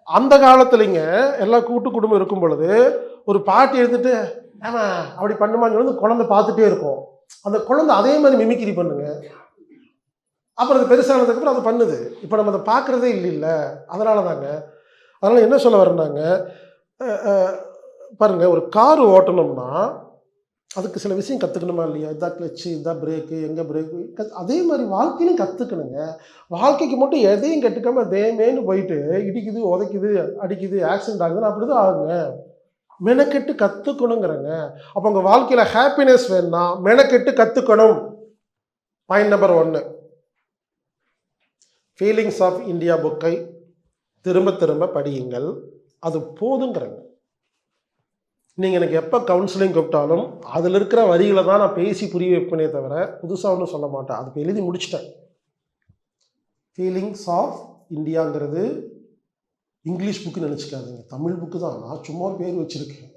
அந்த காலத்துலங்க எல்லாம் கூட்டு குடும்பம் இருக்கும் பொழுது ஒரு பாட்டி எடுத்துட்டு ஆமா அப்படி பண்ணுமான்னு சொல்லி குழந்தை பார்த்துட்டே இருக்கும். அந்த குழந்தை அதே மாதிரி மிமிக்ரி பண்ணுங்க. அப்புறம் அது பெருசானதுக்கப்புறம் அது பண்ணுது. இப்போ நம்ம அதை பார்க்குறதே இல்லைல்ல. அதனால தாங்க. அதனால என்ன சொல்ல வரேன்னாங்க, அ அ பாருங்க ஒரு கார் ஓட்டணும்னா, அதுக்கு சில விஷயம் கத்துக்கணுமா இல்லையா? இதான் கிளட்ச்சு, இதான் பிரேக்கு, எங்க பிரேக்கு அதே மாரி வாழ்க்கையிலும் கத்துக்கணுங்க. வாழ்க்கைக்கு மட்டும் எதையும் கத்துக்காம தேமேன்னு போயிட்டு இடிக்குது, உதைக்குது, அடிக்குது, ஆக்சிடென்ட் ஆகுதுன்னா அப்படிதான் ஆகுங்க. மெனக்கெட்டு கத்துக்கணுங்கிறேங்க. அப்ப உங்க வாழ்க்கையில ஹாப்பினஸ் வேணும்னா, மெனக்கெட்டு கத்துக்கணும். Point number 1. Feelings of India புக்கை திரும்ப திரும்ப படியுங்கள். அது போதுங்கிறேங்க. நீங்க எனக்கு எப்ப கவுன்சிலிங் கூப்பிட்டாலும், அதில இருக்கிற வரிகள தான் நான் பேசி புரிய வைப்பேனே தவிர, புதுசா ஒண்ணும் சொல்ல மாட்டேன். அதுக்கு எழுதி முடிச்சுட்டேன். ஃபீலிங்ஸ் ஆஃப் இந்தியாங்கிறது இங்கிலீஷ் புக்குன்னு நெனச்சுக்காதீங்க. தமிழ் புக்கு தான். நான் சும்மா பேர் வச்சிருக்கேன்.